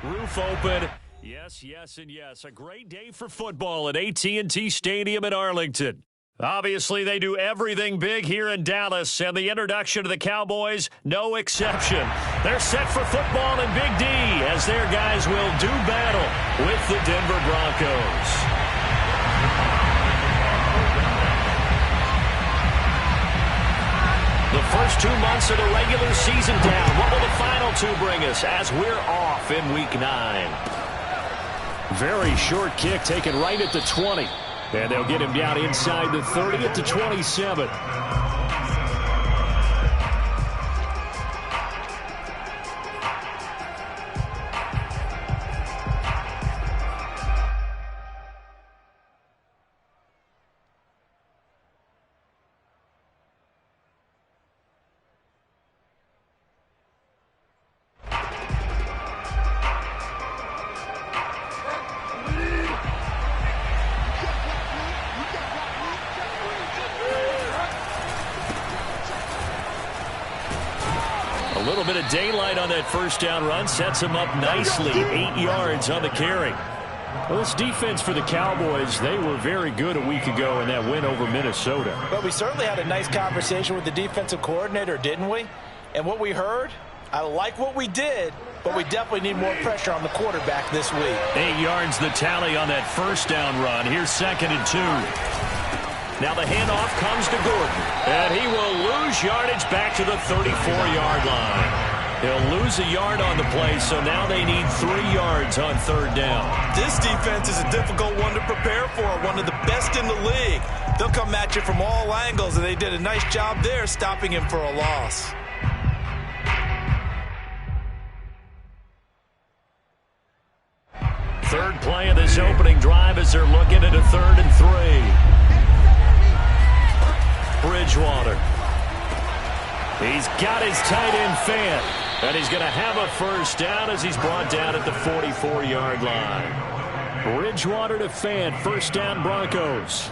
Roof open. Yes, yes, and yes. A great day for football at AT&T Stadium in Arlington. Obviously, they do everything big here in Dallas, and the introduction of the Cowboys, no exception. They're set for football in Big D as their guys will do battle with the Denver Broncos. The first 2 months of the regular season down. What will the final two bring us as we're off in Week 9? Very short kick taken right at the 20. And they'll get him down inside the 30 at the 27. A little bit of daylight on that first down run sets him up nicely. 8 yards on the carry. Well, this defense for the Cowboys, they were very good a week ago in that win over Minnesota. Well, we certainly had a nice conversation with the defensive coordinator, didn't we? And what we heard, I like what we did, but we definitely need more pressure on the quarterback this week. 8 yards the tally on that first down run. Here's 2nd and 2. Now the handoff comes to Gordon, and he will lose yardage back to the 34-yard line. He'll lose a yard on the play, so now they need 3 yards on 3rd down. This defense is a difficult one to prepare for, one of the best in the league. They'll come at you from all angles, and they did a nice job there stopping him for a loss. Third play of this opening drive as they're looking at a 3rd and 3. Bridgewater. He's got his tight end Fant, and he's going to have a first down as he's brought down at the 44-yard line. Bridgewater to Fant, first down Broncos.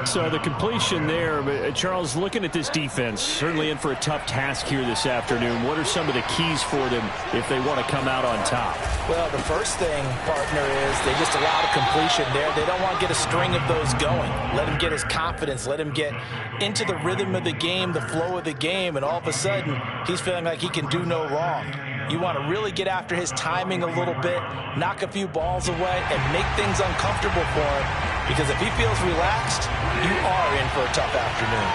So the completion there, Charles, looking at this defense, certainly in for a tough task here this afternoon. What are some of the keys for them if they want to come out on top? Well, the first thing, partner, is they just allow the completion there. They don't want to get a string of those going. Let him get his confidence. Let him get into the rhythm of the game, the flow of the game, and all of a sudden, he's feeling like he can do no wrong. You want to really get after his timing a little bit, knock a few balls away, and make things uncomfortable for him. Because if he feels relaxed, you are in for a tough afternoon.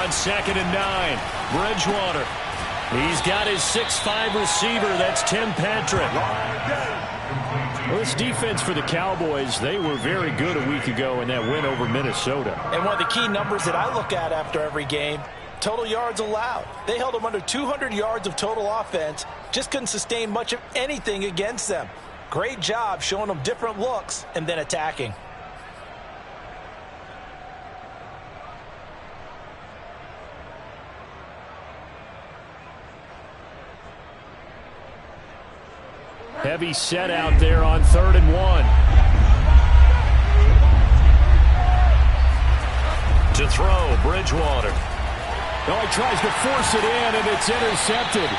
On 2nd and 9, Bridgewater. He's got his 6'5 receiver. That's Tim Patrick. Well, this defense for the Cowboys, they were very good a week ago in that win over Minnesota. And one of the key numbers that I look at after every game, total yards allowed. They held them under 200 yards of total offense, just couldn't sustain much of anything against them. Great job showing them different looks and then attacking. Heavy set out there on 3rd and 1. To throw, Bridgewater. Oh, he tries to force it in, and it's intercepted.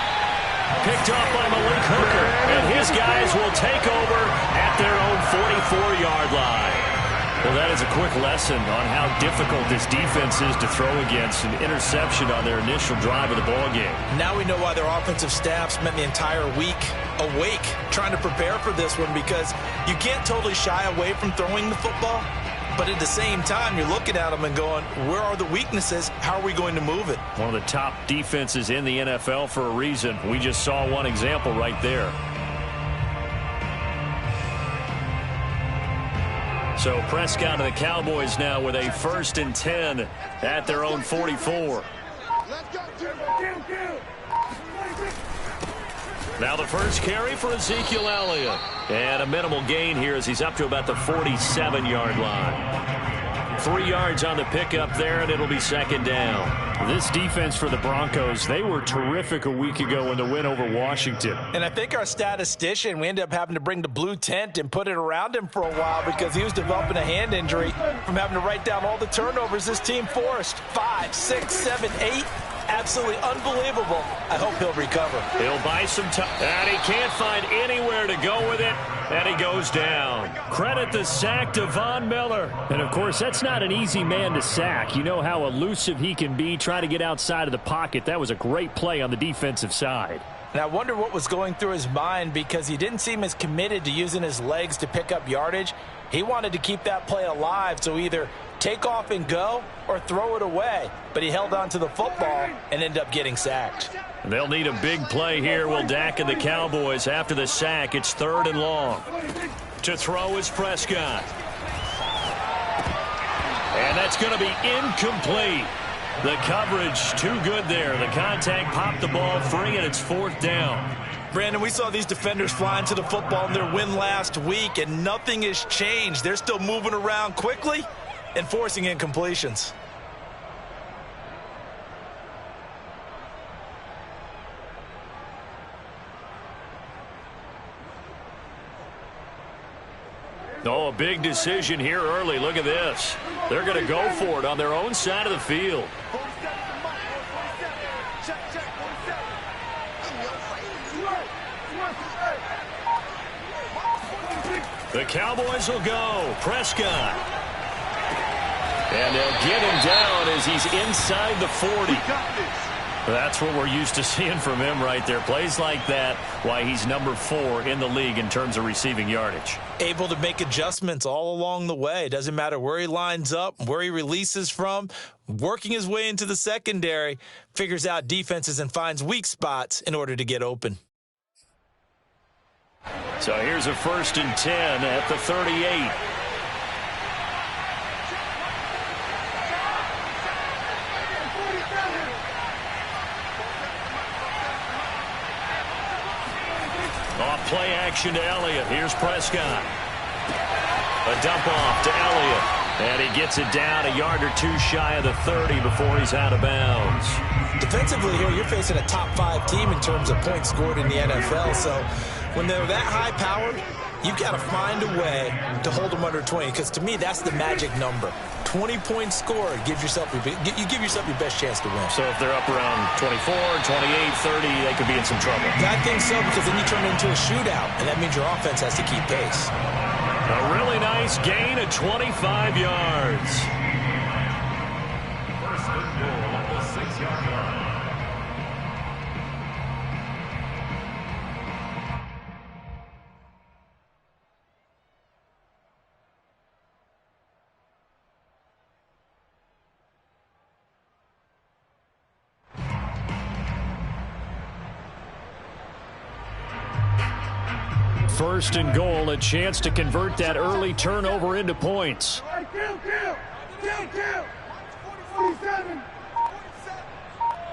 Picked off by Malik Hooker, and his guys will take over at their own 44-yard line. Well, that is a quick lesson on how difficult this defense is to throw against. An interception on their initial drive of the ballgame. Now we know why their offensive staff spent the entire week awake trying to prepare for this one, because you can't totally shy away from throwing the football. But at the same time, you're looking at them and going, where are the weaknesses? How are we going to move it? One of the top defenses in the NFL for a reason. We just saw one example right there. So Prescott and the Cowboys now with a 1st and 10 at their own 44. Now the first carry for Ezekiel Elliott. And a minimal gain here as he's up to about the 47-yard line. 3 yards on the pickup there, and it'll be 2nd down. This defense for the Broncos, they were terrific a week ago in the win over Washington. And I think our statistician, we ended up having to bring the blue tent and put it around him for a while because he was developing a hand injury from having to write down all the turnovers this team forced. 5, 6, 7, 8. Absolutely unbelievable. I hope he'll recover. He'll buy some time. And he can't find anywhere to go with it. And he goes down. Credit the sack to Von Miller. And, of course, that's not an easy man to sack. You know how elusive he can be, trying to get outside of the pocket. That was a great play on the defensive side. And I wonder what was going through his mind, because he didn't seem as committed to using his legs to pick up yardage. He wanted to keep that play alive, so either take off and go or throw it away. But he held on to the football and ended up getting sacked. They'll need a big play here. Will Dak and the Cowboys after the sack. It's 3rd and long. To throw is Prescott. And that's going to be incomplete. The coverage too good there. The contact popped the ball free, and it's 4th down. Brandon, we saw these defenders fly into the football in their win last week, and nothing has changed. They're still moving around quickly and forcing incompletions. Oh, a big decision here early. Look at this. They're going to go for it on their own side of the field. The Cowboys will go. Prescott. And they'll get him down as he's inside the 40. That's what we're used to seeing from him right there. Plays like that, why he's number 4 in the league in terms of receiving yardage. Able to make adjustments all along the way. Doesn't matter where he lines up, where he releases from. Working his way into the secondary, figures out defenses and finds weak spots in order to get open. So here's a 1st and 10 at the 38. Off play action to Elliott. Here's Prescott. A dump off to Elliott. And he gets it down a yard or 2 shy of the 30 before he's out of bounds. Defensively here, you're facing a top 5 team in terms of points scored in the NFL. So when they're that high-powered, you've got to find a way to hold them under 20, because to me, that's the magic number. 20 points scored, you give yourself your best chance to win. So if they're up around 24, 28, 30, they could be in some trouble. I think so, because then you turn it into a shootout, and that means your offense has to keep pace. A really nice gain of 25 yards. First and goal at the 6-yard line. First and goal, a chance to convert that early turnover into points. Kill. 47.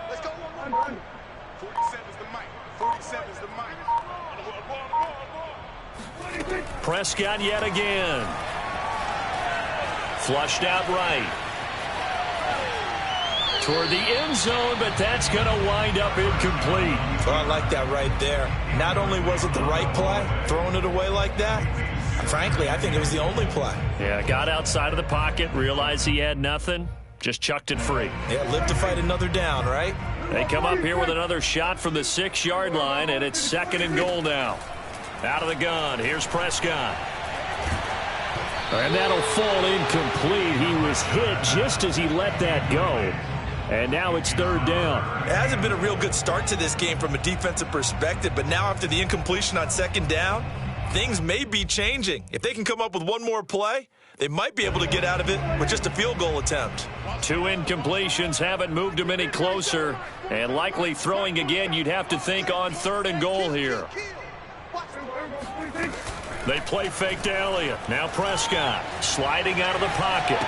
Let's go. 47 is the mic. 47 is the mic. Prescott yet again. Flushed out right. Toward the end zone, but that's going to wind up incomplete. Oh, I like that right there. Not only was it the right play, throwing it away like that, frankly, I think it was the only play. Yeah, got outside of the pocket, realized he had nothing, just chucked it free. Yeah, live to fight another down, right? They come up here with another shot from the 6-yard line, and it's 2nd and goal now. Out of the gun, here's Prescott. And that'll fall incomplete. He was hit just as he let that go. And now it's 3rd down. It hasn't been a real good start to this game from a defensive perspective, but now after the incompletion on 2nd down, things may be changing. If they can come up with one more play, they might be able to get out of it with just a field goal attempt. 2 incompletions haven't moved him any closer, and likely throwing again, you'd have to think on 3rd and goal here. They play fake to Elliott. Now Prescott sliding out of the pocket.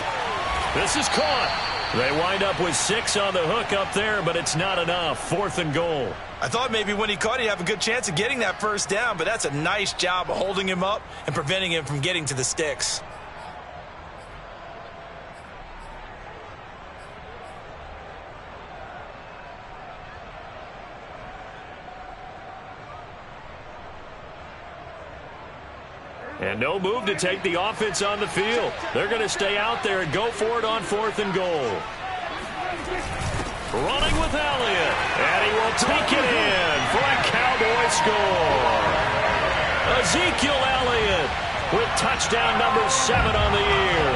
This is caught. They wind up with 6 on the hook up there, but it's not enough. 4th and goal. I thought maybe when he caught, he'd have a good chance of getting that 1st down, but that's a nice job of holding him up and preventing him from getting to the sticks. And no move to take the offense on the field. They're going to stay out there and go for it on 4th and goal. Running with Elliott. And he will take it in for a Cowboy score. Ezekiel Elliott with touchdown number 7 on the year.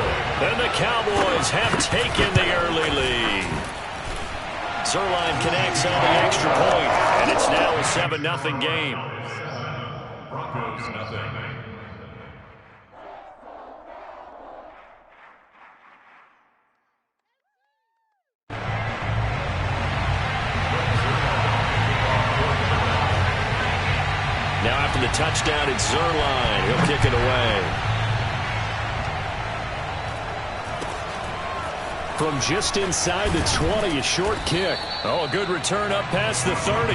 And the Cowboys have taken the early lead. Zerline connects on the extra point, and it's now a 7-0 game. Broncos nothing. Now after the touchdown, it's Zerline. He'll kick it away. From just inside the 20, a short kick. Oh, a good return up past the 30.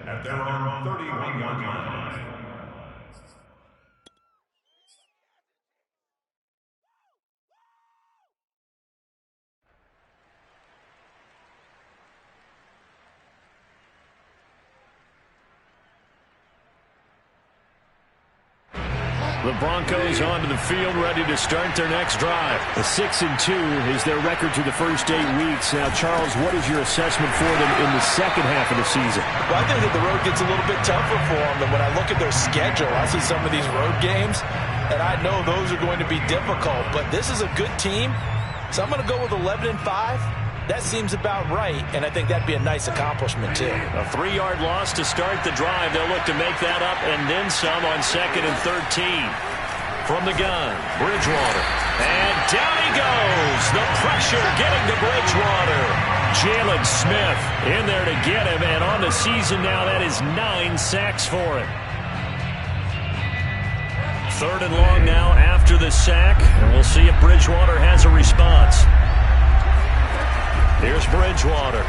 At their own 31-yard line. The Broncos onto the field, ready to start their next drive. A 6-2 is their record through the first 8 weeks. Now, Charles, what is your assessment for them in the second half of the season? Well, I think that the road gets a little bit tougher for them. And when I look at their schedule, I see some of these road games, and I know those are going to be difficult. But this is a good team, so I'm going to go with 11-5. That seems about right, and I think that'd be a nice accomplishment, too. A 3-yard loss to start the drive. They'll look to make that up and then some on 2nd and 13. From the gun, Bridgewater. And down he goes. The pressure getting to Bridgewater. Jalen Smith in there to get him, and on the season now, that is 9 sacks for him. 3rd and long now after the sack, and we'll see if Bridgewater has a response. Here's Bridgewater.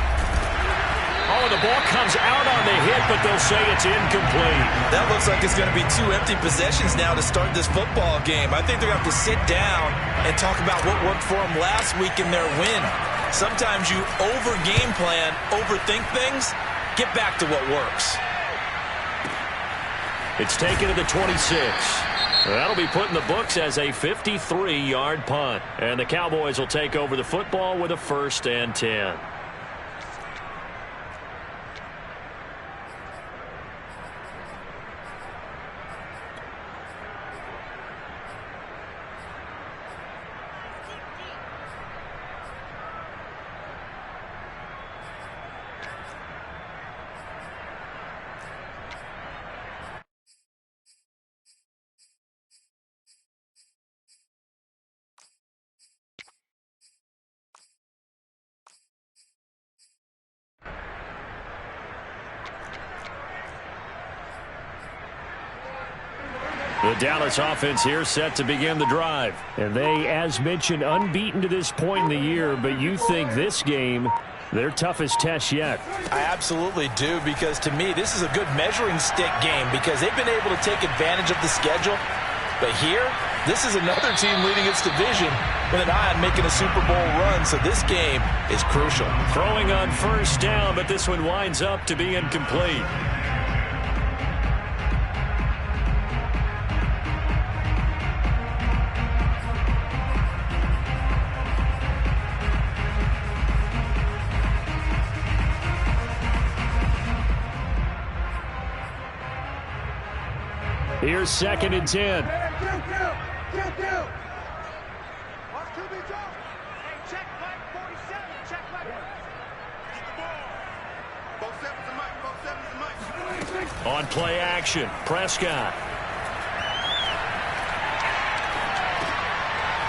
Oh, the ball comes out on the hit, but they'll say it's incomplete. That looks like it's going to be 2 empty possessions now to start this football game. I think they're going to have to sit down and talk about what worked for them last week in their win. Sometimes you over-game plan, overthink things. Get back to what works. It's taken to the 26. That'll be put in the books as a 53-yard punt. And the Cowboys will take over the football with a 1st and 10. The Dallas offense here set to begin the drive. And they, as mentioned, unbeaten to this point in the year, but you think this game, their toughest test yet. I absolutely do, because to me, this is a good measuring stick game because they've been able to take advantage of the schedule. But here, this is another team leading its division with an eye on making a Super Bowl run, so this game is crucial. Throwing on 1st down, but this one winds up to be incomplete. Here's 2nd and 10. Watch QB drop. Hey, check back 47. Check back. Get the ball. 47's the mic. 47's the mic. On play action, Prescott.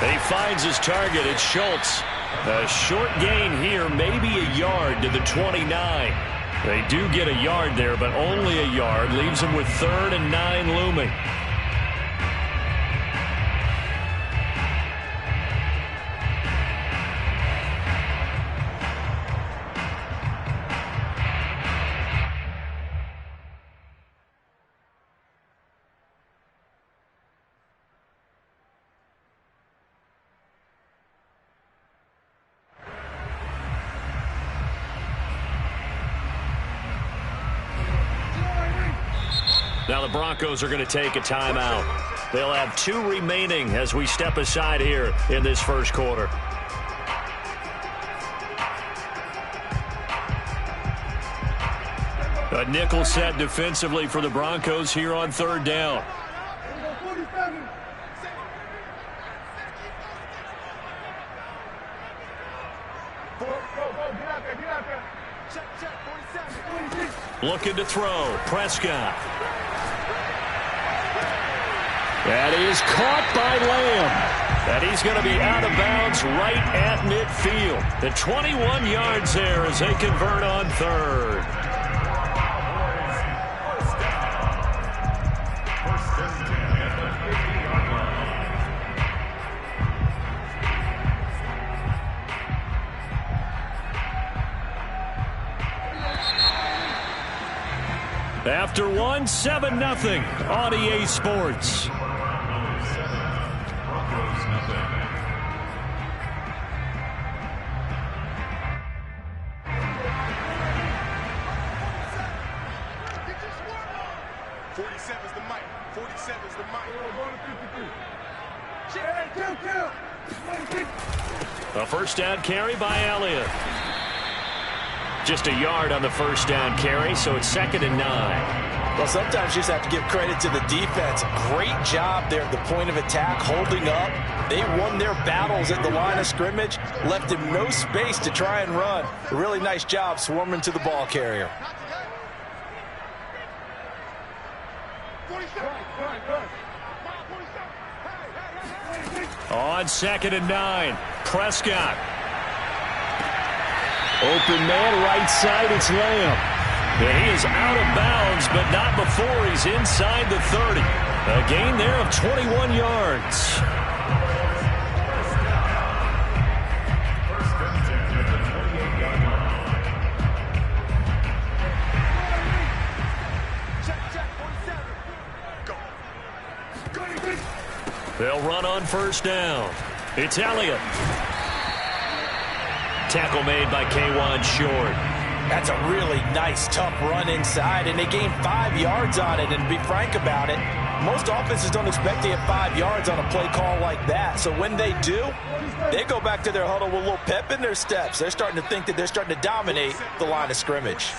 He finds his target. It's Schultz. A short gain here, maybe a yard to the 29. They do get a yard there, but only a yard. Leaves them with 3rd and 9 looming. Now the Broncos are going to take a timeout. They'll have 2 remaining as we step aside here in this first quarter. A nickel set defensively for the Broncos here on third down. Looking to throw. Prescott. That is caught by Lamb. And he's going to be out of bounds right at midfield. The 21 yards there as they convert on third. After one, 7-0 on EA Sports. A first down carry by Elliott. Just a yard on the first down carry, so it's 2nd and 9. Well, sometimes you just have to give credit to the defense. Great job there at the point of attack, holding up. They won their battles at the line of scrimmage, left him no space to try and run. A really nice job swarming to the ball carrier. On 2nd and 9, Prescott. Open man right side, it's Lamb. And he is out of bounds, but not before he's inside the 30. A gain there of 21 yards. They'll run on first down. It's Elliott. Tackle made by K'Wan Short. That's a really nice, tough run inside, and they gained 5 yards on it. And to be frank about it, most offenses don't expect to get 5 yards on a play call like that. So when they do, they go back to their huddle with a little pep in their steps. They're starting to think that they're starting to dominate the line of scrimmage.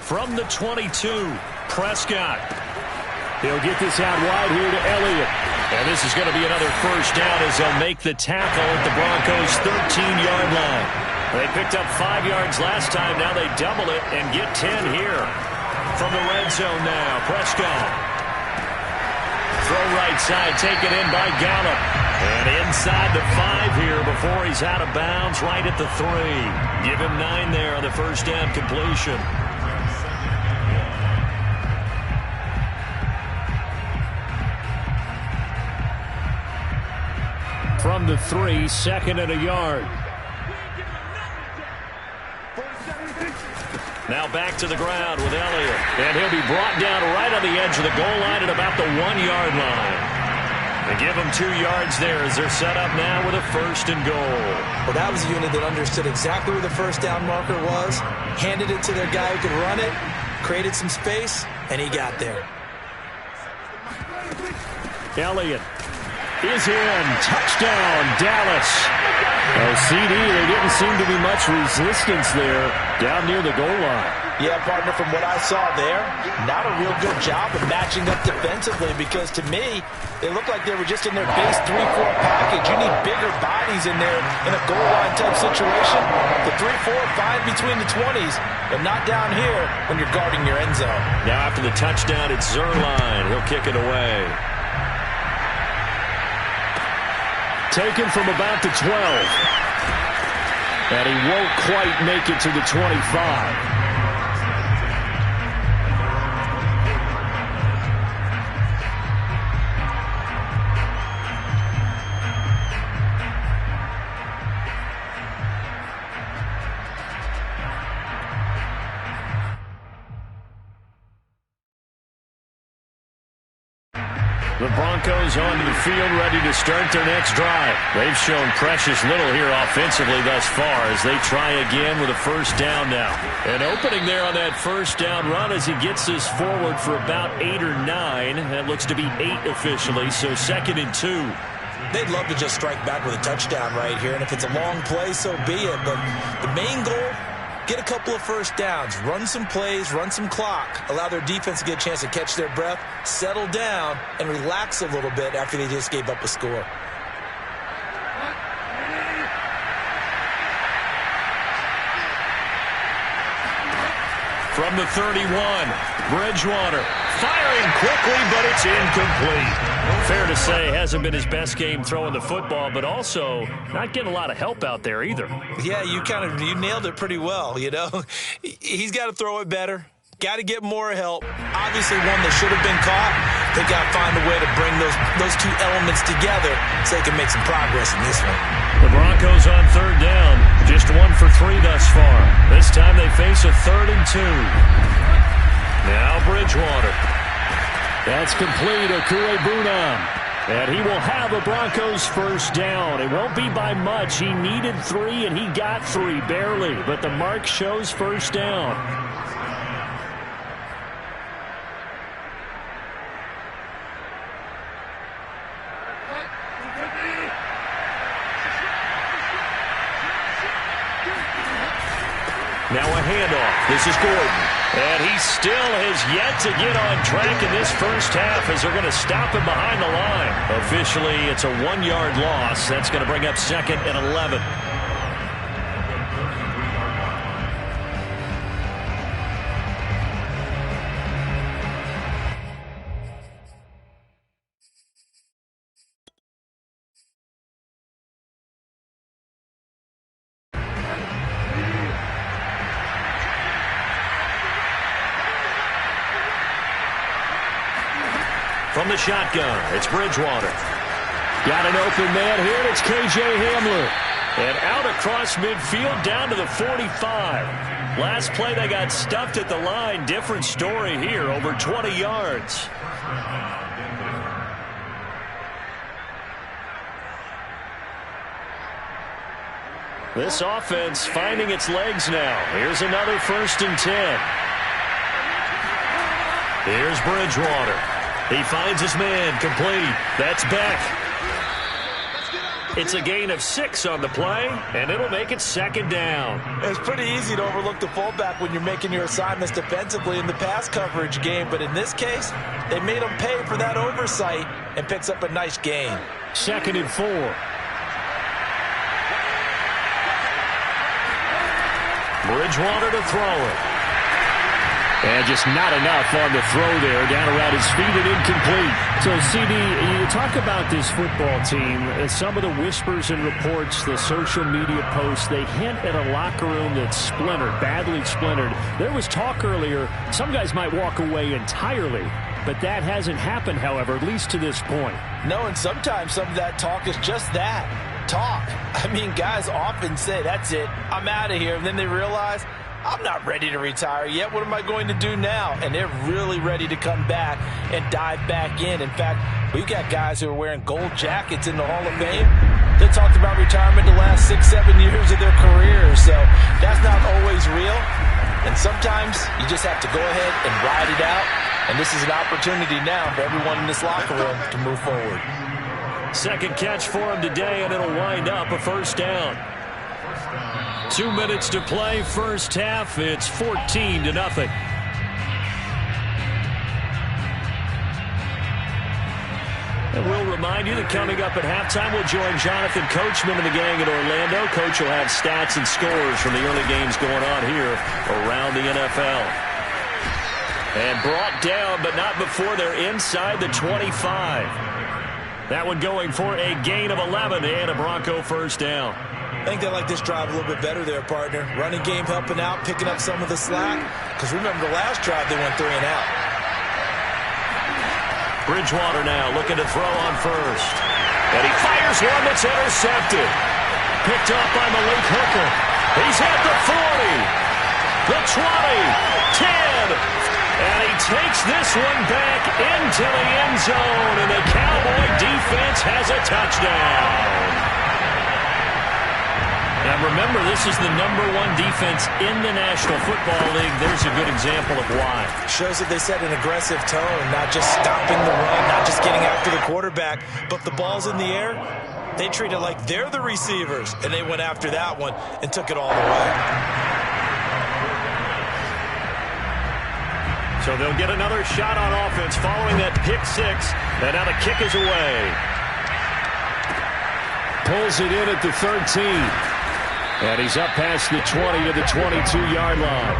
From the 22, Prescott. He'll get this out wide here to Elliott. And this is going to be another first down as they'll make the tackle at the Broncos' 13-yard line. They picked up 5 yards last time. Now they double it and get 10 here. From the red zone now, Prescott. Throw right side, taken in by Gallup. And inside the 5 here before he's out of bounds right at the 3. Give him 9 there on the first down completion. From the 3, 2nd and a yard. Now back to the ground with Elliott. And he'll be brought down right on the edge of the goal line at about the 1-yard line. They give him 2 yards there as they're set up now with a 1st and goal. Well, that was a unit that understood exactly where the first down marker was, handed it to their guy who could run it, created some space, and he got there. Elliott is in. Touchdown, Dallas. Oh, CD, there didn't seem to be much resistance there down near the goal line. Yeah, partner, from what I saw there, not a real good job of matching up defensively because to me, they looked like they were just in their base 3-4 package. You need bigger bodies in there in a goal line type situation. The 3-4 fine between the 20s, but not down here when you're guarding your end zone. Now after the touchdown, it's Zerline. He'll kick it away. Taken from about the 12. And he won't quite make it to the 25. The Broncos onto the field, ready to start their next drive. They've shown precious little here offensively thus far as they try again with a first down now. An opening there on that first down run as he gets this forward for about 8 or 9. That looks to be 8 officially, so 2nd and 2. They'd love to just strike back with a touchdown right here, and if it's a long play, so be it. But the main goal, get a couple of first downs, run some plays, run some clock, allow their defense to get a chance to catch their breath, settle down, and relax a little bit after they just gave up a score. From the 31, Bridgewater firing quickly, but it's incomplete. Fair to say, hasn't been his best game throwing the football, but also not getting a lot of help out there either. Yeah, you nailed it pretty well, you know. He's got to throw it better. Got to get more help. Obviously, one that should have been caught. They got to find a way to bring those two elements together so they can make some progress in this one. The Broncos on third down. Just 1 for 3 thus far. This time they face a 3rd and 2. Now Bridgewater. That's complete. Okuegbunam. And he will have a Broncos first down. It won't be by much. He needed 3, and he got 3, barely. But the mark shows first down. Now a handoff. This is Gordon. And he still has yet to get on track in this first half as they're going to stop him behind the line. Officially, it's a 1-yard loss. That's going to bring up 2nd and 11. From the shotgun, it's Bridgewater. Got an open man here, and it's K.J. Hamler. And out across midfield down to the 45. Last play, they got stuffed at the line. Different story here, over 20 yards. This offense finding its legs now. Here's another 1st and 10. Here's Bridgewater. He finds his man, complete. That's Beck. It's a gain of 6 on the play, and it'll make it 2nd down. It's pretty easy to overlook the fullback when you're making your assignments defensively in the pass coverage game, but in this case, they made him pay for that oversight and picks up a nice gain. 2nd and 4. Bridgewater to throw it. And just not enough on the throw there. Down around his feet and incomplete. So, CD, you talk about this football team. Some of the whispers and reports, the social media posts, they hint at a locker room that's splintered, badly splintered. There was talk earlier, some guys might walk away entirely. But that hasn't happened, however, at least to this point. No, and sometimes some of that talk is just that, talk. I mean, guys often say, that's it, I'm out of here. And then they realize, I'm not ready to retire yet. What am I going to do now? And they're really ready to come back and dive back in. In fact, we've got guys who are wearing gold jackets in the Hall of Fame. They talked about retirement the last 6-7 years of their careers. So that's not always real. And sometimes you just have to go ahead and ride it out. And this is an opportunity now for everyone in this locker room to move forward. 2nd catch for him today, and it'll wind up a first down. 2 minutes to play, first half. It's 14-0. And we'll remind you that coming up at halftime, we'll join Jonathan Coachman and the gang in Orlando. Coach will have stats and scores from the early games going on here around the NFL. And brought down, but not before they're inside the 25. That one going for a gain of 11 and a Bronco first down. I think they like this drive a little bit better there, partner. Running game helping out, picking up some of the slack. Because remember, the last drive they went 3 and out. Bridgewater now looking to throw on first. And he fires one that's intercepted. Picked up by Malik Hooker. He's at the 40, the 20, 10. And he takes this one back into the end zone. And the Cowboy defense has a touchdown. And remember, this is the #1 defense in the National Football League. There's a good example of why. Shows that they set an aggressive tone, not just stopping the run, not just getting after the quarterback, but the ball's in the air. They treat it like they're the receivers, and they went after that one and took it all the way. So they'll get another shot on offense following that pick six, and now the kick is away. Pulls it in at the 13. And he's up past the 20 to the 22-yard line.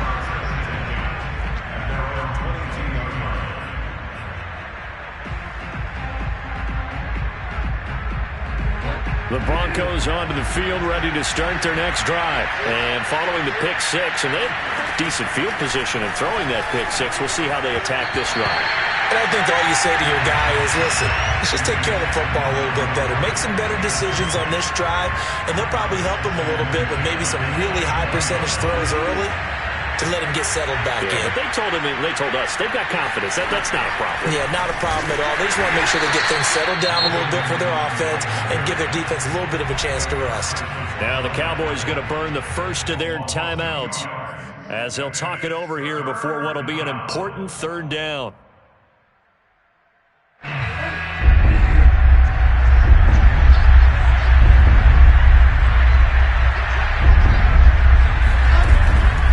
The Broncos onto the field, ready to start their next drive. And following the pick six, and they have decent field position in throwing that pick six. We'll see how they attack this drive. And I think all you say to your guy is, listen, let's just take care of the football a little bit better. Make some better decisions on this drive, and they'll probably help him a little bit with maybe some really high percentage throws early to let him get settled back in. But they told us, they've got confidence. That's not a problem. Yeah, not a problem at all. They just want to make sure they get things settled down a little bit for their offense and give their defense a little bit of a chance to rest. Now the Cowboys going to burn the first of their timeouts as they'll talk it over here before what will be an important third down.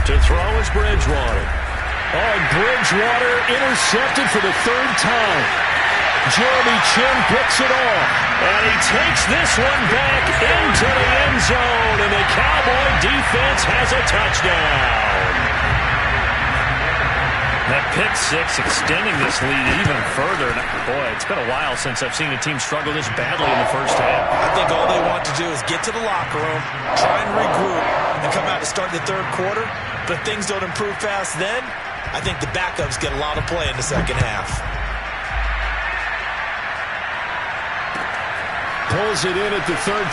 To throw is Bridgewater. Oh, Bridgewater intercepted for the third time. Jeremy Chin picks it off. And he takes this one back into the end zone, and the Cowboy defense has a touchdown. That pick six extending this lead even further. Boy, it's been a while since I've seen a team struggle this badly in the first half. I think all they want to do is get to the locker room, try and regroup, and come out to start the third quarter. But if things don't improve fast then, I think the backups get a lot of play in the second half. Pulls it in at the 13.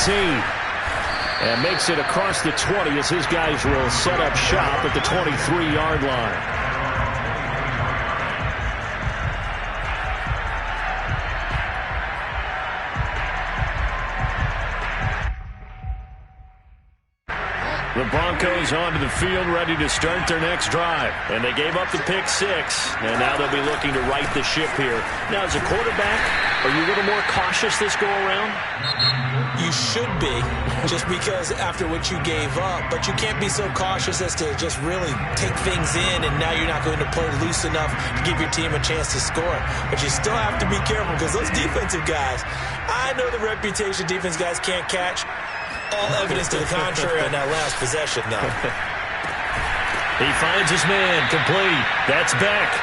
And makes it across the 20 as his guys will set up shop at the 23-yard line. The Broncos onto the field, ready to start their next drive. And they gave up the pick six, and now they'll be looking to right the ship here. Now, as a quarterback, are you a little more cautious this go-around? You should be, just because after what you gave up. But you can't be so cautious as to just really take things in, and now you're not going to play loose enough to give your team a chance to score. But you still have to be careful because those defensive guys, I know the reputation defense guys can't catch. All evidence to the contrary on that last possession, though. He finds his man, complete. That's Beck.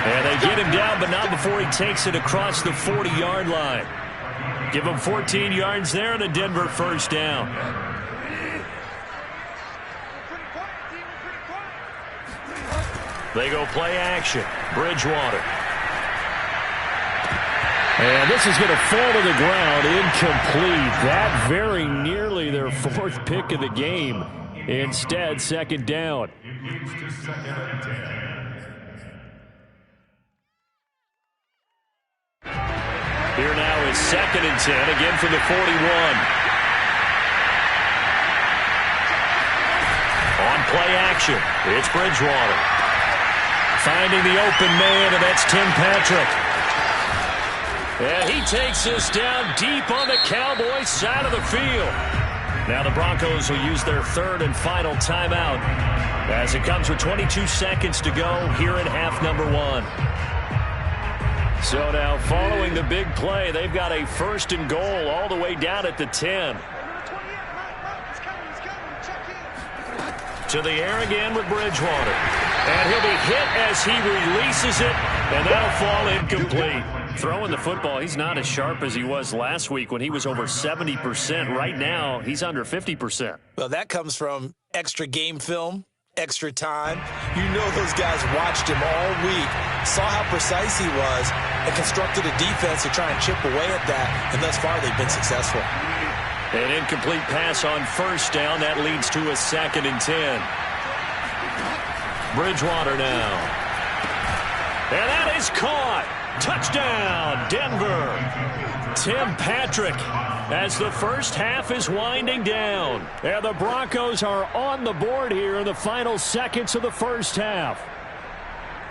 And they get him down, but not before he takes it across the 40-yard line. Give him 14 yards there and a Denver first down. They go play action. Bridgewater. And this is going to fall to the ground, incomplete. That very nearly their fourth pick of the game. Instead, second down. Here now is 2nd and 10, again from the 41. On play action, it's Bridgewater. Finding the open man, and that's Tim Patrick. And he takes us down deep on the Cowboys side of the field. Now the Broncos will use their third and final timeout as it comes with 22 seconds to go here in half number one. So now following the big play, they've got a first and goal all the way down at the 10. To the air again with Bridgewater. And he'll be hit as he releases it, and that'll fall incomplete. Throwing the football, he's not as sharp as he was last week when he was over 70%. Right now, he's under 50%. Well, that comes from extra game film, extra time. You know those guys watched him all week, saw how precise he was, and constructed a defense to try and chip away at that. And thus far, they've been successful. An incomplete pass on first down. That leads to a 2nd and 10. Bridgewater now. And that is caught. Touchdown, Denver. Tim Patrick, as the first half is winding down. And the Broncos are on the board here in the final seconds of the first half.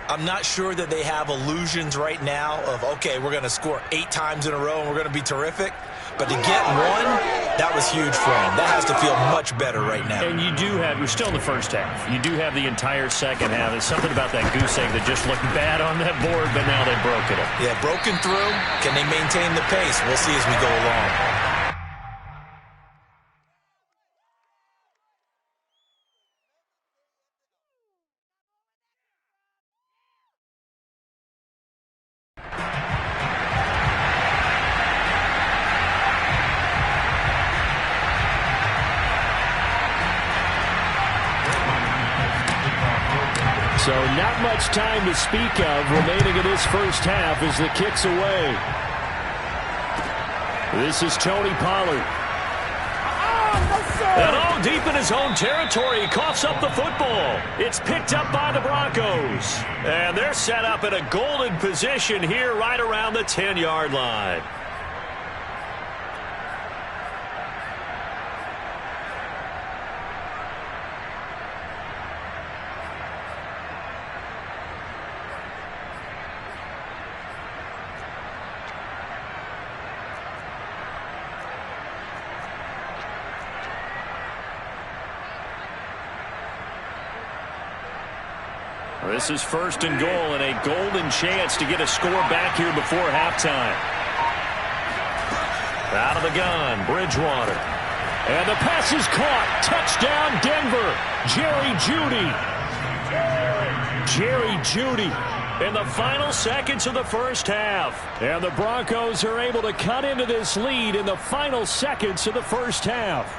I'm not sure that they have illusions right now of, okay, we're going to score 8 times in a row and we're going to be terrific. But to get one, that was huge for them. That has to feel much better right now. And you're still in the first half. You do have the entire second half. There's something about that goose egg that just looked bad on that board, but now they've broken it. Yeah, broken through. Can they maintain the pace? We'll see as we go along. So not much time to speak of remaining in this first half as the kick's away. This is Tony Pollard. And all deep in his own territory, he coughs up the football. It's picked up by the Broncos. And they're set up in a golden position here right around the 10-yard line. This is first and goal and a golden chance to get a score back here before halftime. Out of the gun, Bridgewater. And the pass is caught. Touchdown, Denver. Jerry Jeudy in the final seconds of the first half. And the Broncos are able to cut into this lead in the final seconds of the first half.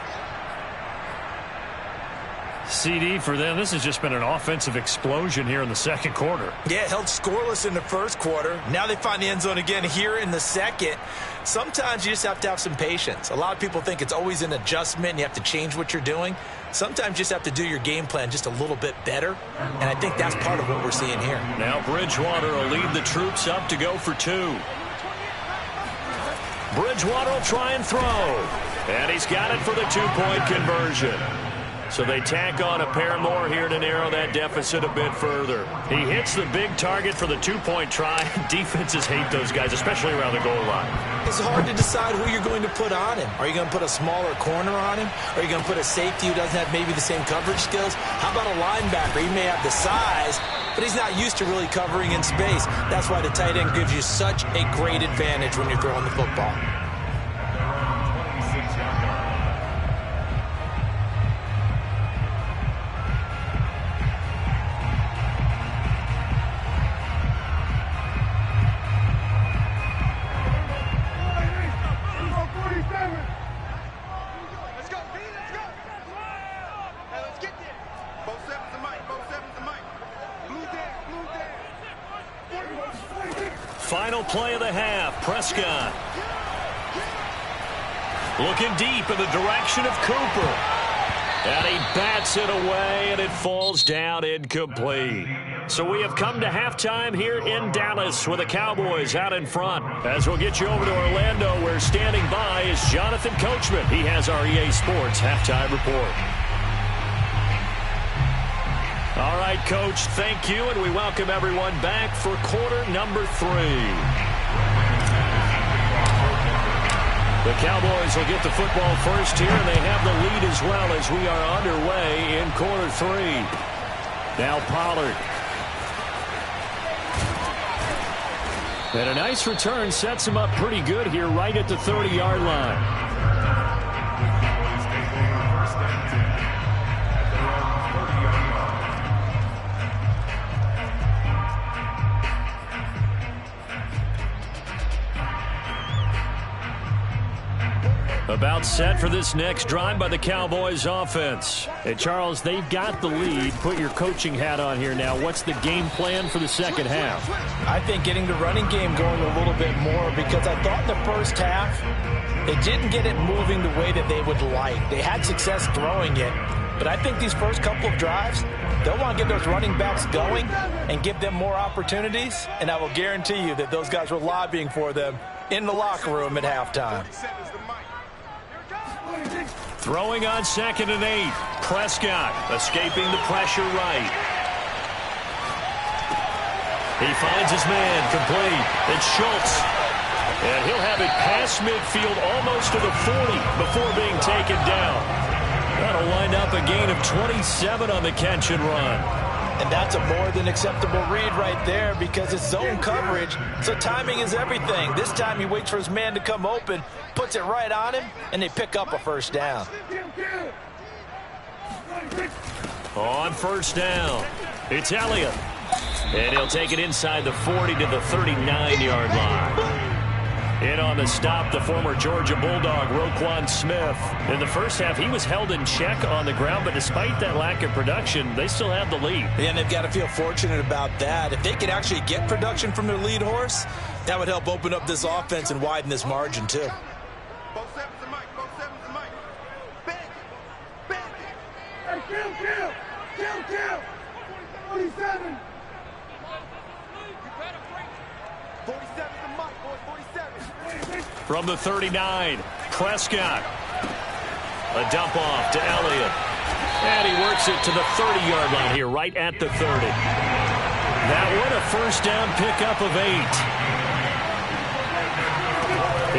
CD for them, this has just been an offensive explosion here in the second quarter. Yeah, held scoreless in the first quarter. Now they find the end zone again here in the second. Sometimes you just have to have some patience. A lot of people think it's always an adjustment and you have to change what you're doing. Sometimes you just have to do your game plan just a little bit better, and I think that's part of what we're seeing here. Now Bridgewater will lead the troops up to go for 2. Bridgewater will try and throw, and he's got it for the 2-point conversion. So they tack on a pair more here to narrow that deficit a bit further. He hits the big target for the 2-point try. Defenses hate those guys, especially around the goal line. It's hard to decide who you're going to put on him. Are you going to put a smaller corner on him? Are you going to put a safety who doesn't have maybe the same coverage skills? How about a linebacker? He may have the size, but he's not used to really covering in space. That's why the tight end gives you such a great advantage when you're throwing the football. Final play of the half, Prescott. Looking deep in the direction of Cooper. And he bats it away, and it falls down incomplete. So we have come to halftime here in Dallas with the Cowboys out in front. As we'll get you over to Orlando, where standing by is Jonathan Coachman. He has our EA Sports halftime report. All right, Coach, thank you, and we welcome everyone back for quarter number 3. The Cowboys will get the football first here, and they have the lead as well as we are underway in quarter 3. Now Pollard. And a nice return sets him up pretty good here right at the 30-yard line. About set for this next drive by the Cowboys offense. Hey, Charles, they've got the lead. Put your coaching hat on here now. What's the game plan for the second half? I think getting the running game going a little bit more, because I thought in the first half they didn't get it moving the way that they would like. They had success throwing it, but I think these first couple of drives, they'll want to get those running backs going and give them more opportunities, and I will guarantee you that those guys were lobbying for them in the locker room at halftime. Throwing on 2nd and 8. Prescott escaping the pressure right. He finds his man complete. It's Schultz. And he'll have it past midfield almost to the 40 before being taken down. That'll wind up a gain of 27 on the catch and run. And that's a more than acceptable read right there because it's zone coverage, so timing is everything. This time he waits for his man to come open, puts it right on him, and they pick up a first down. On first down, it's Elliott. And he'll take it inside the 40 to the 39-yard line. In on the stop, the former Georgia Bulldog, Roquan Smith. In the first half, he was held in check on the ground, but despite that lack of production, they still have the lead. And they've got to feel fortunate about that. If they could actually get production from their lead horse, that would help open up this offense and widen this margin, too. Both sevens and Mike. Both sevens and Mike. Bang! Bang! Hey, kill! 47! 47 to Mike, boys, 47. From the 39, Prescott. A dump off to Elliott. And he works it to the 30-yard line here, right at the 30. That one, a first down pickup of 8.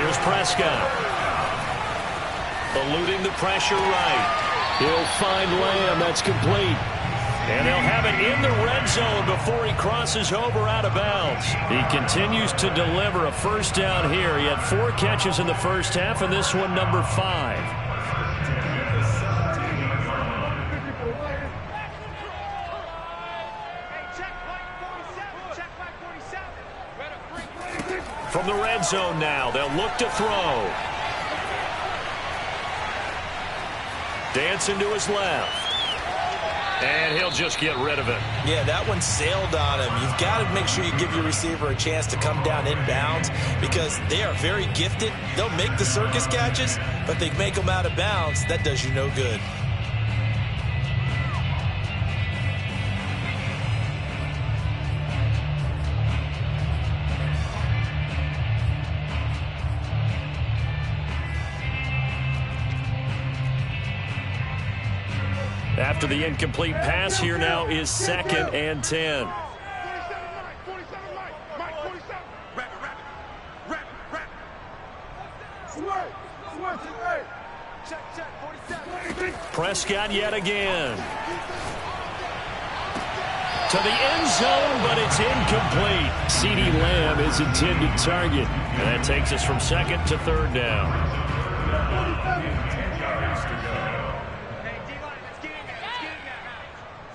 Here's Prescott. Eluding the pressure right. He'll find Lamb. That's complete. And they'll have it in the red zone before he crosses over out of bounds. He continues to deliver a first down here. He had 4 catches in the first half, and this one number 5. From the red zone now, they'll look to throw. Dancing to his left. And he'll just get rid of it. Yeah, that one sailed on him. You've got to make sure you give your receiver a chance to come down inbounds because they are very gifted. They'll make the circus catches, but they make them out of bounds. That does you no good. After the incomplete pass, here now is 2nd and 10. 47 Mike. Mike, 47. Rapid. Sway. Check, 47. Prescott yet again. To the end zone, but it's incomplete. CeeDee Lamb is intended target. And that takes us from 2nd to 3rd down.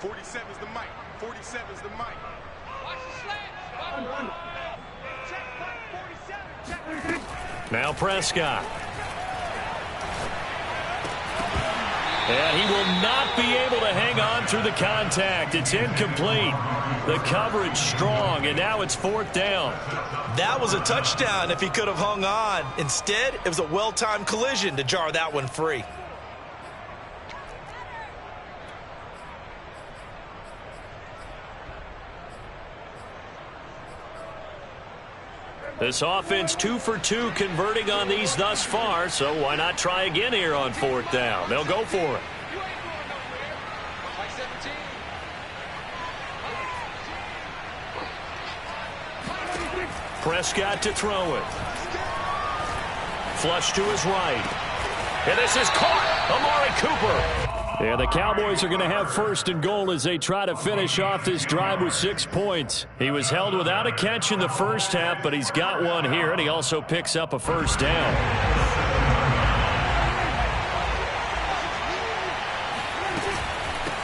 47's the Mike. 47's the Mike. Watch the slant. Check Mike 47. Check. Now Prescott. And he will not be able to hang on through the contact. It's incomplete. The coverage strong, and now it's 4th down. That was a touchdown if he could have hung on. Instead, it was a well-timed collision to jar that one free. This offense 2 for 2 converting on these thus far, so why not try again here on 4th down? They'll go for it. Prescott to throw it. Flush to his right. And this is caught. Amari Cooper. Yeah, the Cowboys are going to have 1st and goal as they try to finish off this drive with 6 points. He was held without a catch in the first half, but he's got one here, and he also picks up a first down.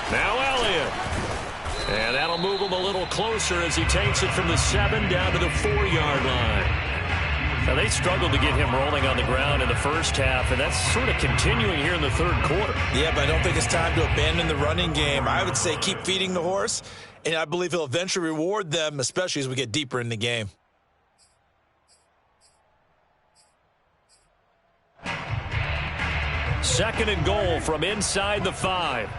Now Elliott. And that'll move him a little closer as he takes it from the 7 down to the 4-yard line. Now, they struggled to get him rolling on the ground in the first half, and that's sort of continuing here in the 3rd quarter. Yeah, but I don't think it's time to abandon the running game. I would say keep feeding the horse, and I believe he'll eventually reward them, especially as we get deeper in the game. Second and goal from inside the 5.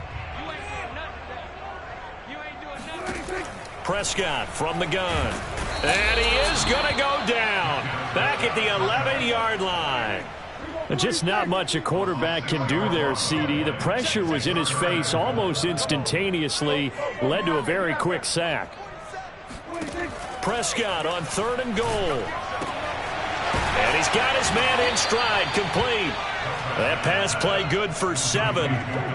Prescott from the gun. And he is going to go down. back at the 11-yard line. Just not much a quarterback can do there, CD. The pressure was in his face almost instantaneously, led to a very quick sack. Prescott on 3rd and goal. And he's got his man in stride, complete. That pass play good for 7,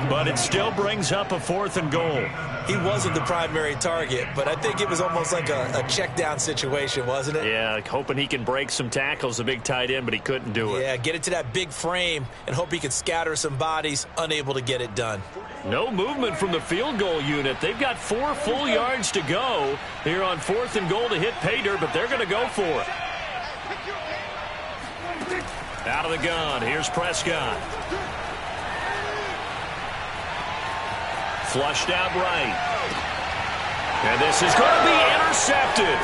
but it still brings up a 4th and goal. He wasn't the primary target, but I think it was almost like a check down situation, wasn't it? Yeah, hoping he can break some tackles, a big tight end, but he couldn't do it. Yeah, get it to that big frame and hope he can scatter some bodies, unable to get it done. No movement from the field goal unit. They've got 4 full yards to go here on 4th and goal to hit pay dirt, but they're going to go for it. Out of the gun, here's Prescott. Flushed out right. And this is going to be intercepted.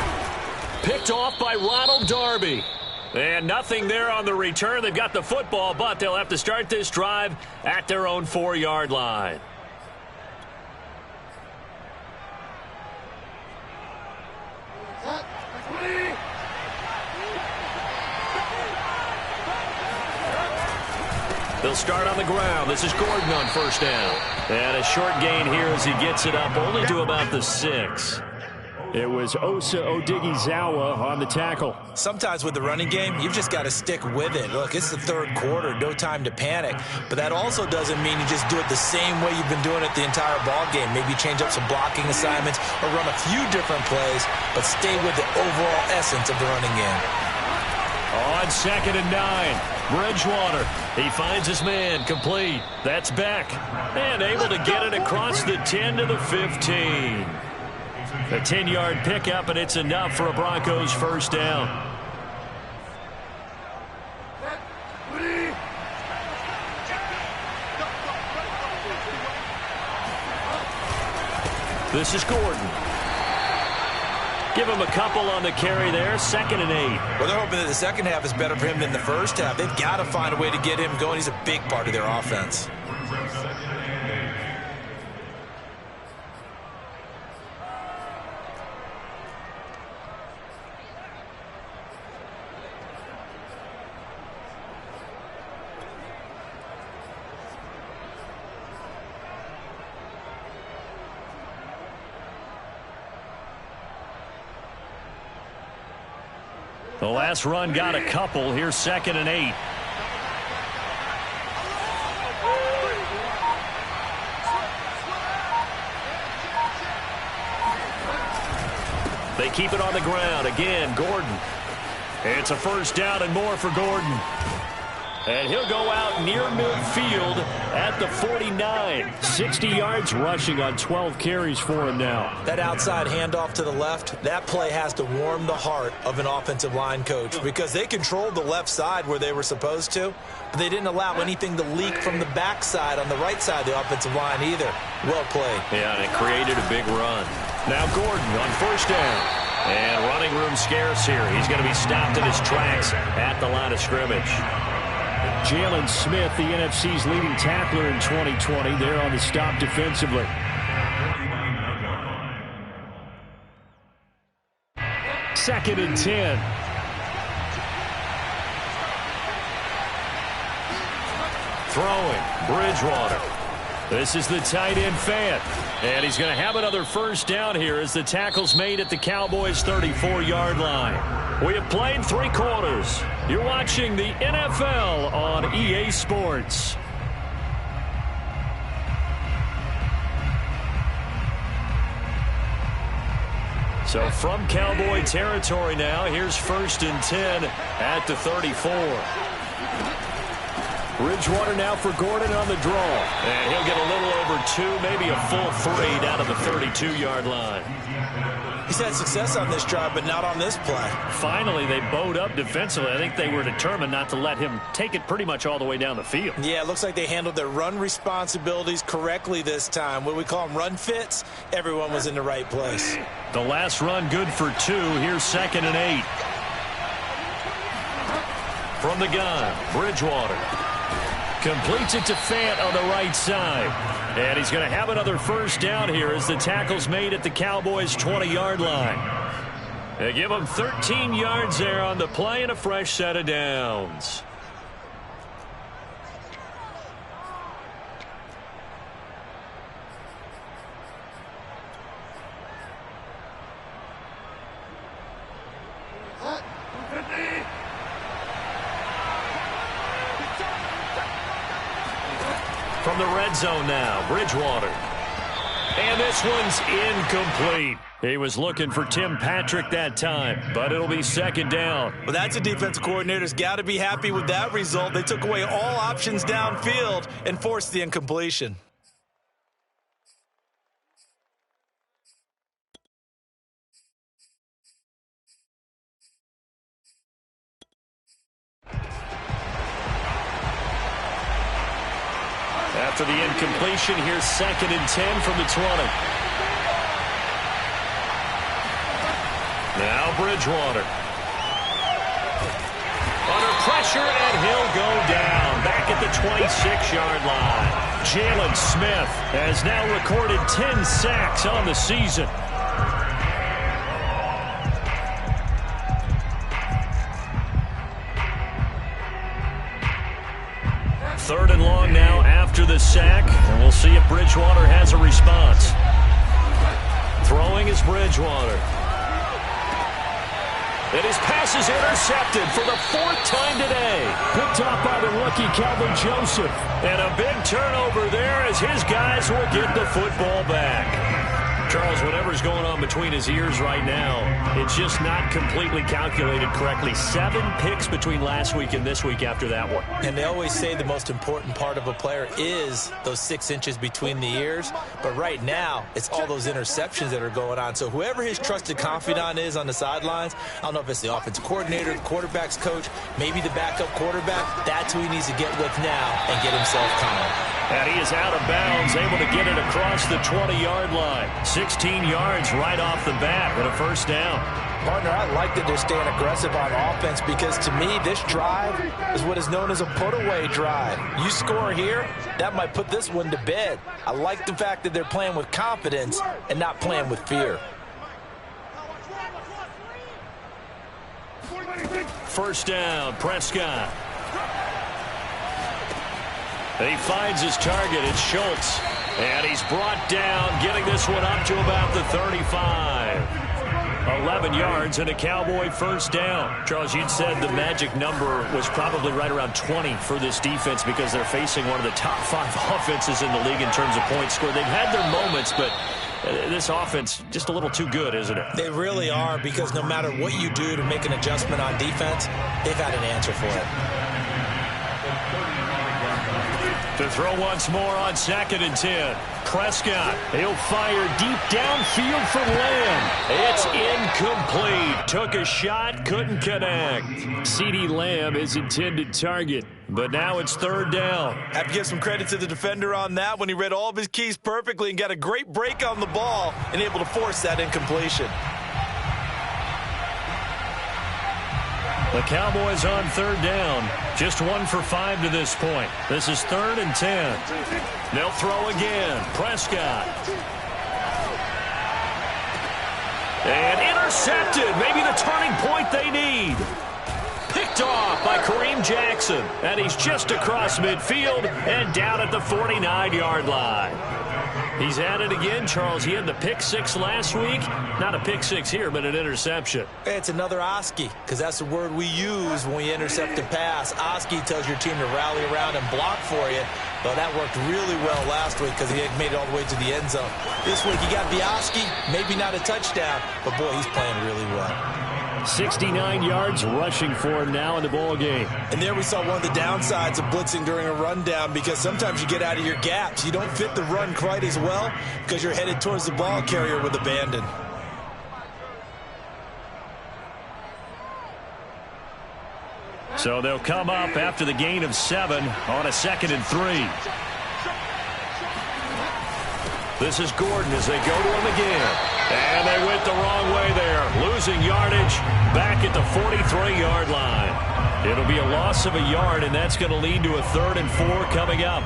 Picked off by Ronald Darby. And nothing there on the return. They've got the football, but they'll have to start this drive at their own 4-yard line. They'll start on the ground. This is Gordon on 1st down. And a short gain here as he gets it up only to about the 6. It was Osa Odighizuwa on the tackle. Sometimes with the running game, you've just got to stick with it. Look, it's the 3rd quarter, no time to panic. But that also doesn't mean you just do it the same way you've been doing it the entire ball game. Maybe change up some blocking assignments or run a few different plays, but stay with the overall essence of the running game. On 2nd and 9. Bridgewater, he finds his man, complete. That's Beck, and able to get it across the 10 to the 15. A 10-yard pickup, and it's enough for a Broncos 1st down. This is Gordon. Give him a couple on the carry there. 2nd and 8. Well, they're hoping that the second half is better for him than the first half. They've got to find a way to get him going. He's a big part of their offense. The last run got a couple. Here's 2nd and 8. They keep it on the ground. Again, Gordon. It's a 1st down and more for Gordon. And he'll go out near midfield at the 49. 60 yards rushing on 12 carries for him now. That outside handoff to the left, that play has to warm the heart of an offensive line coach because they controlled the left side where they were supposed to, but they didn't allow anything to leak from the backside on the right side of the offensive line either. Well played. Yeah, and it created a big run. Now Gordon on 1st down. And running room scarce here. He's going to be stopped in his tracks at the line of scrimmage. Jalen Smith, the NFC's leading tackler in 2020, there on the stop defensively. Second and 10. Throwing, Bridgewater. This is the tight end Fant. And he's going to have another 1st down here as the tackle's made at the Cowboys' 34-yard line. We have played 3 quarters. You're watching the NFL on EA Sports. So from Cowboy territory now, here's 1st and 10 at the 34. Bridgewater now for Gordon on the draw. And he'll get a little over 2, maybe a full 3 down to the 32-yard line. He's had success on this drive, but not on this play. Finally, they bowed up defensively. I think they were determined not to let him take it pretty much all the way down the field. Yeah, it looks like they handled their run responsibilities correctly this time. What we call them run fits, everyone was in the right place. The last run good for 2. Here's 2nd and 8. From the gun, Bridgewater. Completes it to Fant on the right side. And he's going to have another 1st down here as the tackle's made at the Cowboys' 20-yard line. They give him 13 yards there on the play and a fresh set of downs. From the red zone now, Bridgewater. And this one's incomplete. He was looking for Tim Patrick that time, but it'll be second down. Well, that's a defensive coordinator's got to be happy with that result. They took away all options downfield and forced the incompletion. After the incompletion, here's 2nd and 10 from the 20. Now Bridgewater. Under pressure, and he'll go down. Back at the 26-yard line. Jalen Smith has now recorded 10 sacks on the season. Third and long now after the sack, and we'll see if Bridgewater has a response. Throwing is Bridgewater. And his pass is intercepted for the 4th time today. Picked off by the rookie Calvin Joseph. And a big turnover there as his guys will get the football back. Charles, whatever's going on between his ears right now, it's just not completely calculated correctly. 7 picks between last week and this week after that one. And they always say the most important part of a player is those 6 inches between the ears. But right now, it's all those interceptions that are going on. So whoever his trusted confidant is on the sidelines, I don't know if it's the offensive coordinator, the quarterback's coach, maybe the backup quarterback, that's who he needs to get with now and get himself calm. And he is out of bounds, able to get it across the 20-yard line. 16 yards right off the bat with a first down. Partner, I like that they're staying aggressive on offense because to me, this drive is what is known as a put-away drive. You score here, that might put this one to bed. I like the fact that they're playing with confidence and not playing with fear. First down, Prescott. He finds his target. It's Schultz. And he's brought down, getting this one up to about the 35. 11 yards and a Cowboy first down. Charles, you'd said the magic number was probably right around 20 for this defense because they're facing one of the top 5 offenses in the league in terms of points scored. They've had their moments, but this offense just a little too good, isn't it? They really are, because no matter what you do to make an adjustment on defense, they've had an answer for it. To throw once more on 2nd and 10. Prescott, he'll fire deep downfield for Lamb. It's incomplete. Took a shot, couldn't connect. CeeDee Lamb is intended target, but now it's 3rd down. Have to give some credit to the defender on that when he read all of his keys perfectly and got a great break on the ball and able to force that incompletion. The Cowboys on 3rd down. Just 1 for 5 to this point. This is 3rd and 10. They'll throw again. Prescott. And intercepted. Maybe the turning point they need. Picked off by Kareem Jackson. And he's just across midfield and down at the 49-yard line. He's at it again, Charles. He had the pick 6 last week. Not a pick 6 here, but an interception. It's another Oski, because that's the word we use when we intercept a pass. Oski tells your team to rally around and block for you. But that worked really well last week because he had made it all the way to the end zone. This week he got the Oski, maybe not a touchdown, but boy, he's playing really well. 69 yards rushing for him now in the ball game. And there we saw one of the downsides of blitzing during a rundown, because sometimes you get out of your gaps. You don't fit the run quite as well because you're headed towards the ball carrier with abandon. So they'll come up after the gain of 7 on a 2nd and 3. This is Gordon as they go to him again. And they went the wrong way there. Losing yardage back at the 43-yard line. It'll be a loss of a yard, and that's going to lead to a 3rd and 4 coming up.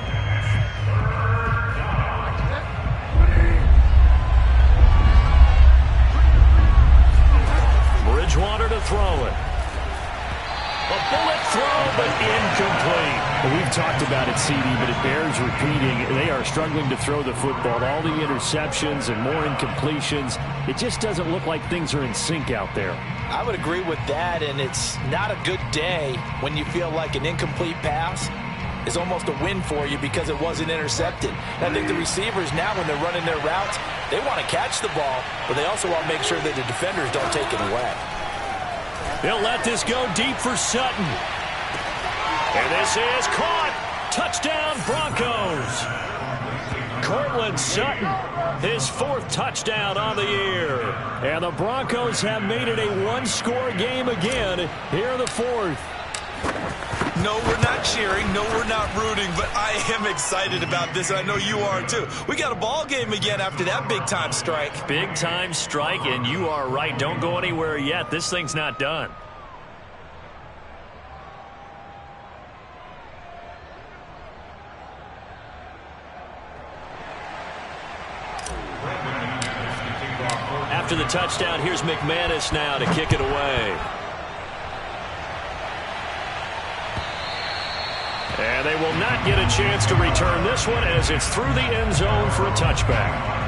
Well, we've talked about it, CD, but it bears repeating. They are struggling to throw the football. All the interceptions and more incompletions. It just doesn't look like things are in sync out there. I would agree with that, and it's not a good day when you feel like an incomplete pass is almost a win for you because it wasn't intercepted. And I think the receivers now, when they're running their routes, they want to catch the ball, but they also want to make sure that the defenders don't take it away. They'll let this go deep for Sutton. And this is caught. Touchdown, Broncos. Cortland Sutton, his 4th touchdown on the year. And the Broncos have made it a one-score game again here in the 4th. No, we're not cheering. No, we're not rooting, but I am excited about this. I know you are too. We got a ball game again after that big-time strike. Big-time strike, and you are right. Don't go anywhere yet. This thing's not done. After the touchdown, here's McManus now to kick it away. And they will not get a chance to return this one as it's through the end zone for a touchback.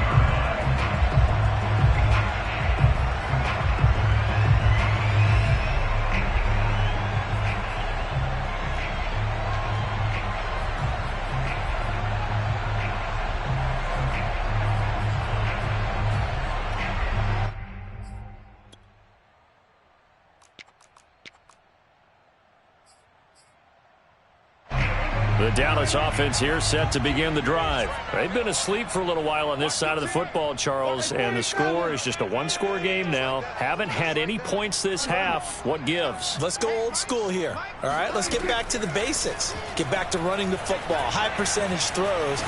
The Dallas offense here set to begin the drive. They've been asleep for a little while on this side of the football, Charles, and the score is just a one-score game now. Haven't had any points this half. What gives? Let's go old school here. All right, let's get back to the basics. Get back to running the football, high percentage throws.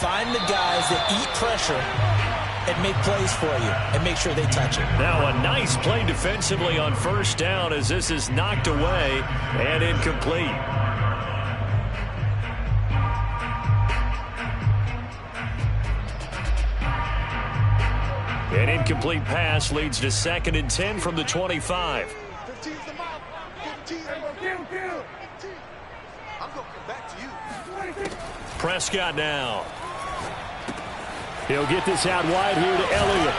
Find the guys that eat pressure and make plays for you and make sure they touch it. Now a nice play defensively on first down as this is knocked away and incomplete. An incomplete pass leads to 2nd and 10 from the 25. 15's the mark. 15. I'm going to come back to you. Prescott now. He'll get this out wide here to Elliott.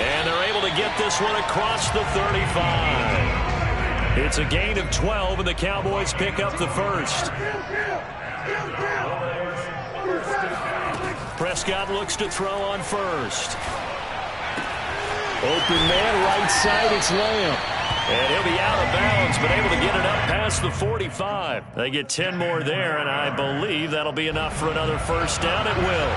And they're able to get this one across the 35. It's a gain of 12, and the Cowboys pick up the first. Prescott looks to throw on first. Open man, right side, it's Lamb. And he'll be out of bounds, but able to get it up past the 45. They get 10 more there, and I believe that'll be enough for another first down. It will.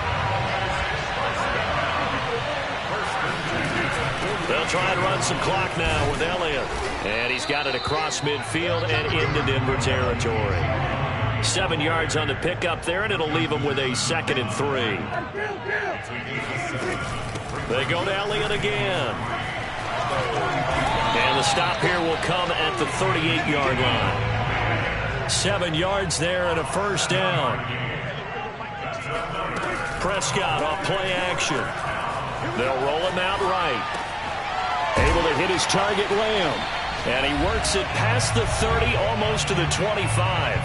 They'll try and run some clock now with Elliott. And he's got it across midfield and into Denver territory. 7 yards on the pickup there, and it'll leave him with a 2nd and 3. They go to Elliott again. And the stop here will come at the 38-yard line. 7 yards there and a first down. Prescott off play action. They'll roll him out right. Able to hit his target, Lamb. And he works it past the 30, almost to the 25.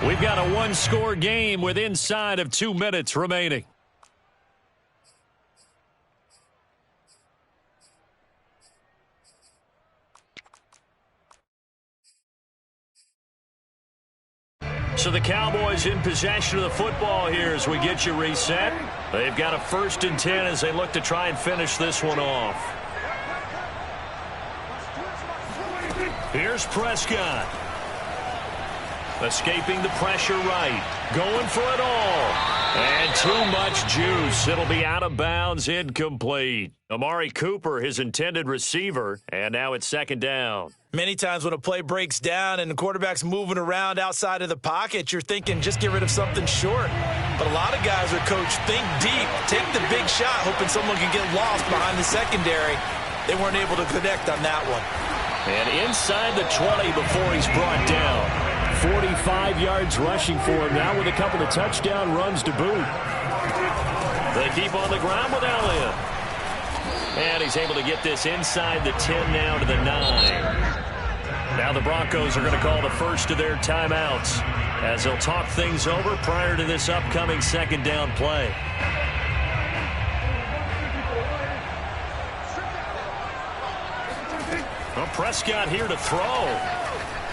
We've got a one-score game with inside of 2 minutes remaining. So the Cowboys in possession of the football here as we get you reset. They've got a 1st and 10 as they look to try and finish this one off. Here's Prescott. Escaping the pressure right. Going for it all. And too much juice. It'll be out of bounds, incomplete. Amari Cooper, his intended receiver, and now it's 2nd down. Many times when a play breaks down and the quarterback's moving around outside of the pocket, you're thinking just get rid of something short. But a lot of guys are coached, think deep, take the big shot, hoping someone can get lost behind the secondary. They weren't able to connect on that one. And inside the 20 before he's brought down. 45 yards rushing for him now with a couple of touchdown runs to boot. They keep on the ground with Elliott. And he's able to get this inside the 10 now to the 9. Now the Broncos are going to call the first of their timeouts. as he'll talk things over prior to this upcoming second down play. Well, Prescott here to throw.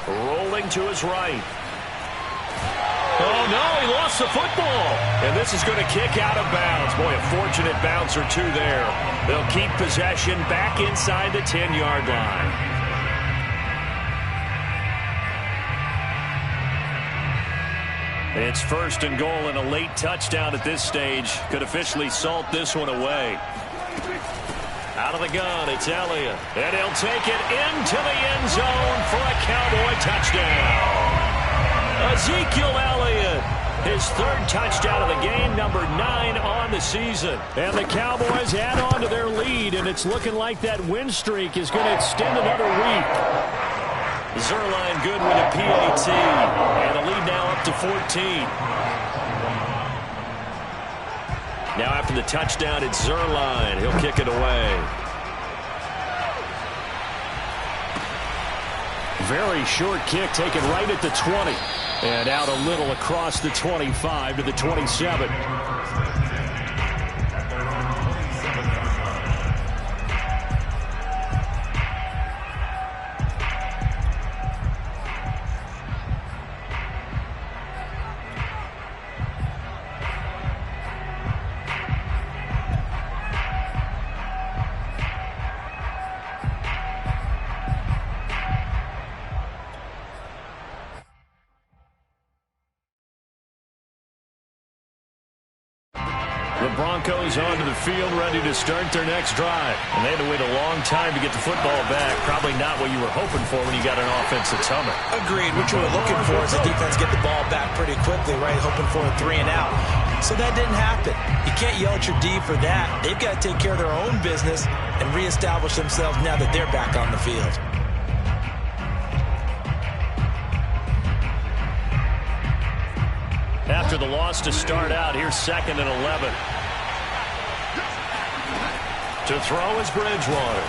Rolling to his right. Oh, no, he lost the football. And this is going to kick out of bounds. Boy, a fortunate bounce or two there. They'll keep possession back inside the 10-yard line. It's first and goal, and a late touchdown at this stage could officially salt this one away. Out of the gun, it's Elliott. And he'll take it into the end zone for a Cowboy touchdown. Ezekiel Elliott, his third touchdown of the game, number 9 on the season. And the Cowboys add on to their lead, and it's looking like that win streak is going to extend another week. Zuerlein good with a PAT, and the lead now up to 14. Now after the touchdown, it's Zuerlein. He'll kick it away. Very short kick taken right at the 20. And out a little across the 25 to the 27. The Broncos onto the field, ready to start their next drive. And they had to wait a long time to get the football back. Probably not what you were hoping for when you got an offensive tumor. Agreed. What you were looking for is the defense get the ball back pretty quickly, right? Hoping for a 3 and out. So that didn't happen. You can't yell at your D for that. They've got to take care of their own business and reestablish themselves now that they're back on the field. After the loss to start out, here's 2nd and 11. To throw is Bridgewater.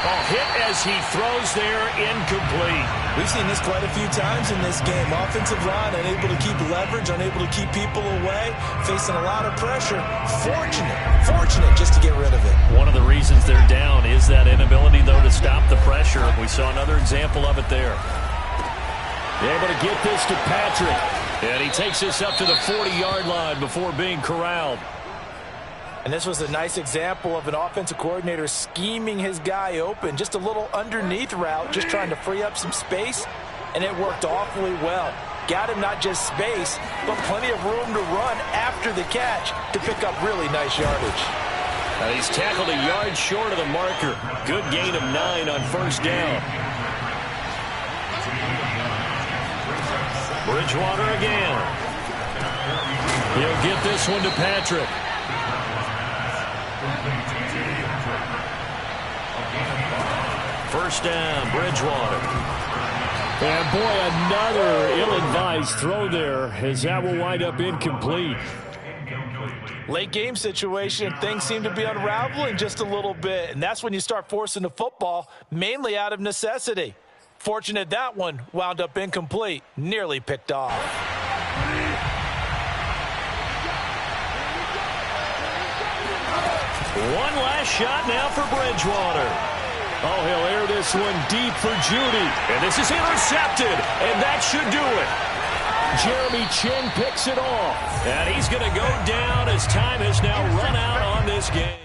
Oh, hit as he throws there, incomplete. We've seen this quite a few times in this game. Offensive line unable to keep leverage, unable to keep people away, facing a lot of pressure. Fortunate just to get rid of it. One of the reasons they're down is that inability, though, to stop the pressure. We saw another example of it there. Able to get this to Patrick. And he takes this up to the 40-yard line before being corralled. And this was a nice example of an offensive coordinator scheming his guy open. Just a little underneath route, just trying to free up some space, and it worked awfully well. Got him not just space, but plenty of room to run after the catch to pick up really nice yardage. Now he's tackled a yard short of the marker. Good gain of 9 on first down. Bridgewater again. He'll get this one to Patrick. First down, Bridgewater. And boy, another ill-advised throw there, as that will wind up incomplete. Late game situation, things seem to be unraveling just a little bit, and that's when you start forcing the football, mainly out of necessity. Fortunate that one wound up incomplete, nearly picked off. One last shot now for Bridgewater. Oh, he'll air this one deep for Judy. And this is intercepted, and that should do it. Jeremy Chinn picks it off. And he's going to go down as time has now run out on this game.